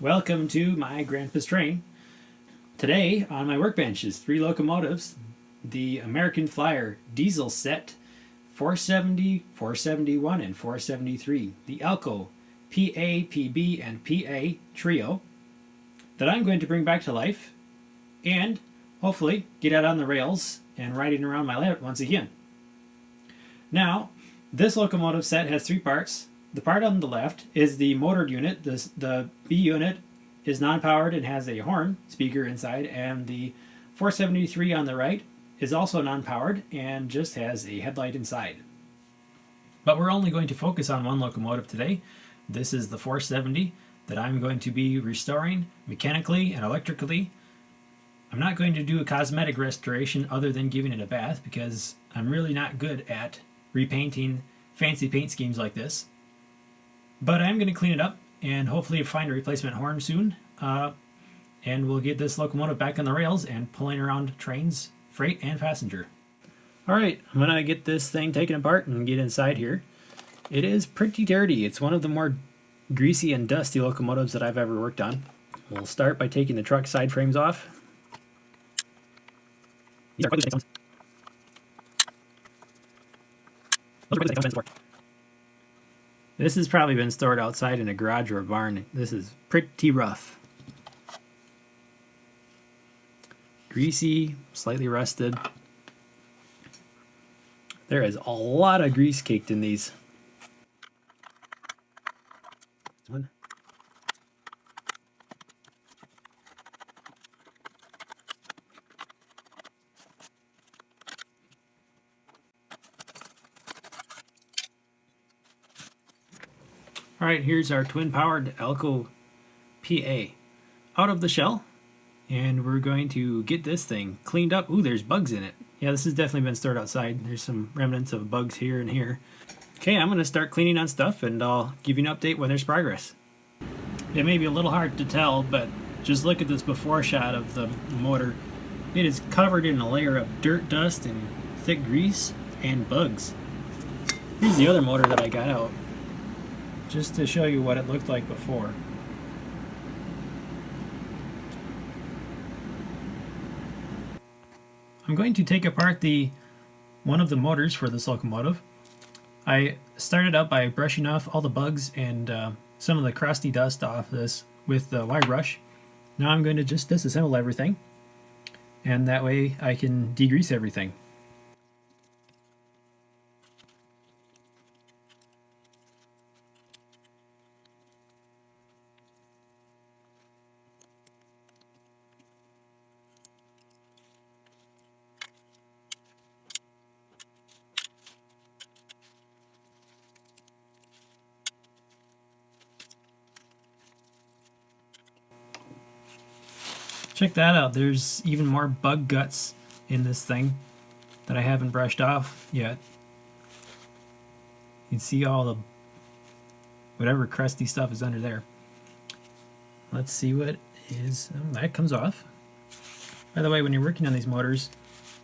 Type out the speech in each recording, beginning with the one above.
Welcome to my grandpa's train. Today on my workbench is 3 locomotives. The American Flyer diesel set 470, 471, and 473. The ALCO PA, PB, and PA trio that I'm going to bring back to life and hopefully get out on the rails and riding around my layout once again. Now, this locomotive set has 3 parts. The part on the left is the motor unit. The B unit is non-powered and has a horn speaker inside, and the 473 on the right is also non-powered and just has a headlight inside. But we're only going to focus on one locomotive today. This is the 470 that I'm going to be restoring mechanically and electrically. I'm not going to do a cosmetic restoration other than giving it a bath because I'm really not good at repainting fancy paint schemes like this. But I'm going to clean it up and hopefully find a replacement horn soon. And we'll get this locomotive back on the rails and pulling around trains, freight, and passenger. Alright, I'm going to get this thing taken apart and get inside here. It is pretty dirty. It's one of the more greasy and dusty locomotives that I've ever worked on. We'll start by taking the truck side frames off. These are quite good things. Those are quite good things for. This has probably been stored outside in a garage or a barn. This is pretty rough. Greasy, slightly rusted. There is a lot of grease caked in these. One. Alright, here's our twin-powered ALCO PA out of the shell, and we're going to get this thing cleaned up. Ooh, there's bugs in it. Yeah, this has definitely been stored outside. There's some remnants of bugs here and here. Okay, I'm going to start cleaning on stuff, and I'll give you an update when there's progress. It may be a little hard to tell, but just look at this before shot of the motor. It is covered in a layer of dirt, dust, and thick grease, and bugs. Here's the other motor that I got out, just to show you what it looked like before. I'm going to take apart one of the motors for this locomotive. I started out by brushing off all the bugs and some of the crusty dust off this with the wire brush. Now I'm going to just disassemble everything, and that way I can degrease everything. Check that out, there's even more bug guts in this thing that I haven't brushed off yet. You can see all the whatever crusty stuff is under there. Let's see what is. That comes off. By the way, when you're working on these motors,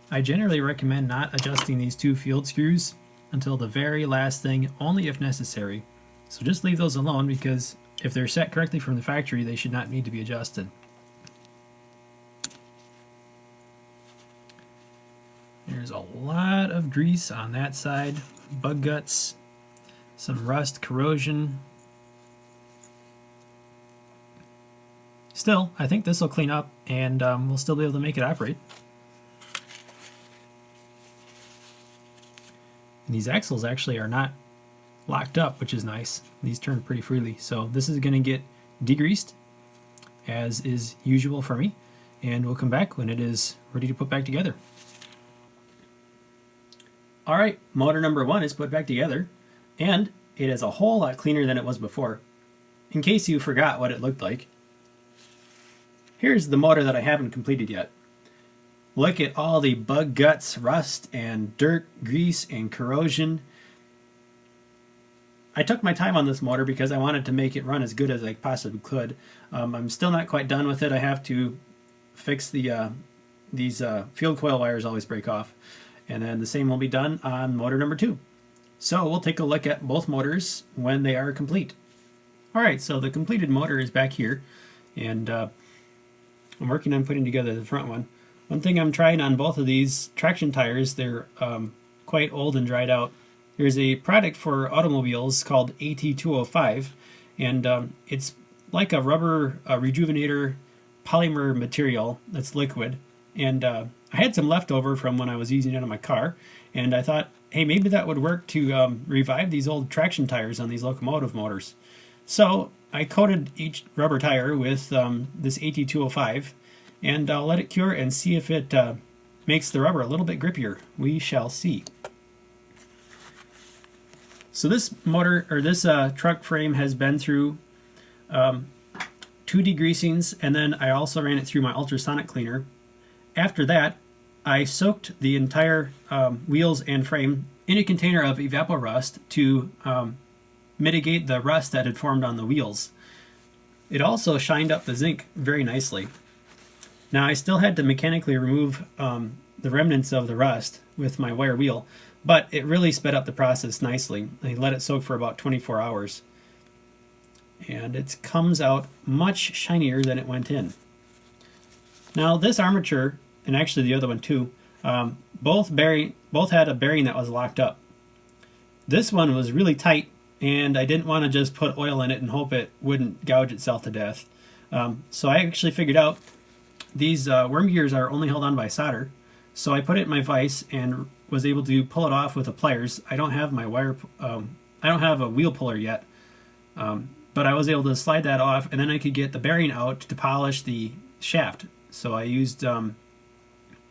I generally recommend not adjusting these 2 field screws until the very last thing, only if necessary. So just leave those alone, because if they're set correctly from the factory, they should not need to be adjusted. There's a lot of grease on that side, bug guts, some rust, corrosion. Still, I think this will clean up, and we'll still be able to make it operate. And these axles actually are not locked up, which is nice. These turn pretty freely. So this is going to get degreased, as is usual for me, and we'll come back when it is ready to put back together. Alright, motor number 1 is put back together, and it is a whole lot cleaner than it was before. In case you forgot what it looked like, here's the motor that I haven't completed yet. Look at all the bug guts, rust, and dirt, grease, and corrosion. I took my time on this motor because I wanted to make it run as good as I possibly could. I'm still not quite done with it. I have to fix these field coil wires always break off. And then the same will be done on motor number 2. So we'll take a look at both motors when they are complete. Alright, so the completed motor is back here. and I'm working on putting together the front one. One thing I'm trying on both of these traction tires, they're quite old and dried out. There's a product for automobiles called AT205, and it's like a rubber rejuvenator polymer material that's liquid. And I had some leftover from when I was using it on my car, and I thought, hey, maybe that would work to revive these old traction tires on these locomotive motors. So I coated each rubber tire with this AT205, and I'll let it cure and see if it makes the rubber a little bit grippier. We shall see. So this motor, or this truck frame, has been through 2 degreasings, and then I also ran it through my ultrasonic cleaner. After that, I soaked the entire wheels and frame in a container of evaporust to mitigate the rust that had formed on the wheels. It also shined up the zinc very nicely. Now I still had to mechanically remove the remnants of the rust with my wire wheel, but it really sped up the process nicely. I let it soak for about 24 hours. And it comes out much shinier than it went in. Now this armature, and actually the other one too, both had a bearing that was locked up. This one was really tight, and I didn't want to just put oil in it and hope it wouldn't gouge itself to death. So I actually figured out these worm gears are only held on by solder. So I put it in my vise and was able to pull it off with the pliers. I don't have my I don't have a wheel puller yet, but I was able to slide that off, and then I could get the bearing out to polish the shaft. So I used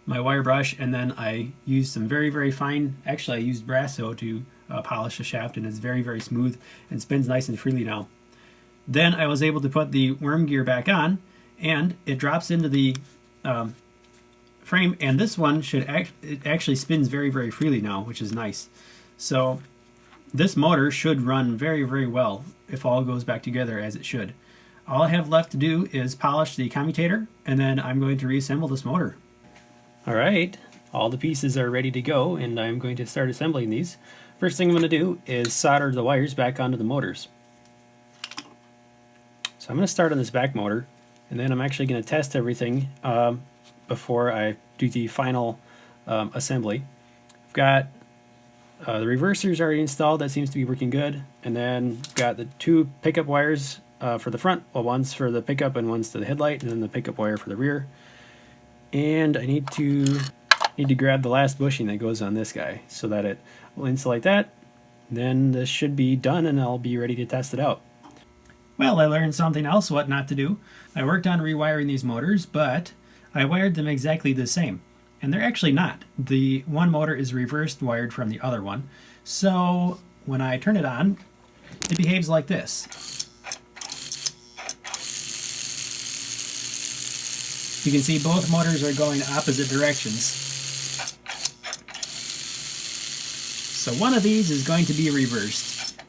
my wire brush, and then I used some very, very fine, actually I used Brasso to polish the shaft, and it's very, very smooth and spins nice and freely now. Then I was able to put the worm gear back on, and it drops into the frame, and this one it actually spins very, very freely now, which is nice. So this motor should run very, very well if all goes back together as it should. All I have left to do is polish the commutator, and then I'm going to reassemble this motor. Alright, all the pieces are ready to go, and I'm going to start assembling these. First thing I'm going to do is solder the wires back onto the motors. So I'm going to start on this back motor, and then I'm actually going to test everything before I do the final assembly. I've got the reversers already installed. That seems to be working good. And then got the 2 pickup wires for the front. Well, one's for the pickup and one's to the headlight, and then the pickup wire for the rear. And I need to grab the last bushing that goes on this guy so that it will insulate that. Then this should be done, and I'll be ready to test it out. Well, I learned something else what not to do. I worked on rewiring these motors, but I wired them exactly the same. And they're actually not. The one motor is reversed wired from the other one. So when I turn it on, it behaves like this. You can see both motors are going opposite directions. So one of these is going to be reversed.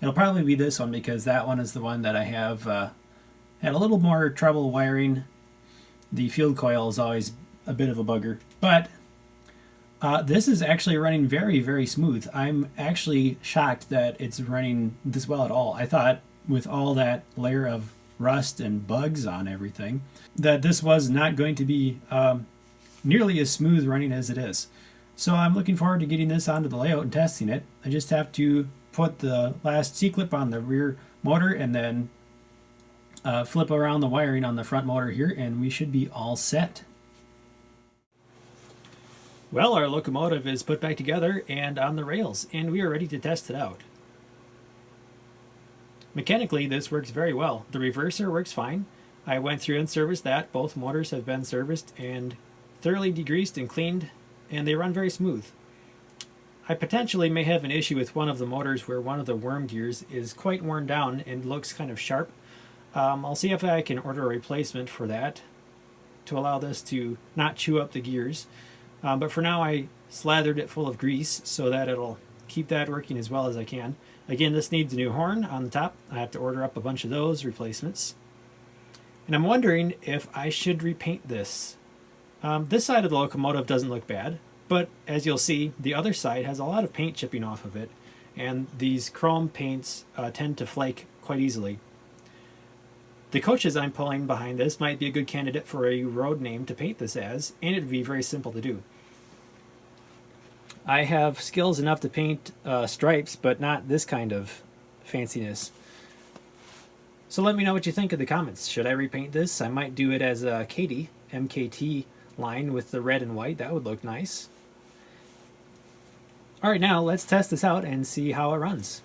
It'll probably be this one because that one is the one that I have had a little more trouble wiring. The field coil is always a bit of a bugger, but this is actually running very, very smooth. I'm actually shocked that it's running this well at all. I thought with all that layer of rust and bugs on everything that this was not going to be nearly as smooth running as it is. So I'm looking forward to getting this onto the layout and testing it. I just have to put the last C-clip on the rear motor and then flip around the wiring on the front motor here, and we should be all set. Well, our locomotive is put back together and on the rails, and we are ready to test it out. Mechanically, this works very well. The reverser works fine. I went through and serviced that. Both motors have been serviced and thoroughly degreased and cleaned, and they run very smooth. I potentially may have an issue with one of the motors where one of the worm gears is quite worn down and looks kind of sharp. I'll see if I can order a replacement for that to allow this to not chew up the gears. But for now, I slathered it full of grease so that it'll keep that working as well as I can. Again, this needs a new horn on the top. I have to order up a bunch of those replacements. And I'm wondering if I should repaint this. This side of the locomotive doesn't look bad, but as you'll see, the other side has a lot of paint chipping off of it, and these chrome paints tend to flake quite easily. The coaches I'm pulling behind this might be a good candidate for a road name to paint this as, and it'd be very simple to do. I have skills enough to paint stripes, but not this kind of fanciness. So let me know what you think in the comments. Should I repaint this? I might do it as a Katie, MKT line with the red and white. That would look nice. Alright, now let's test this out and see how it runs.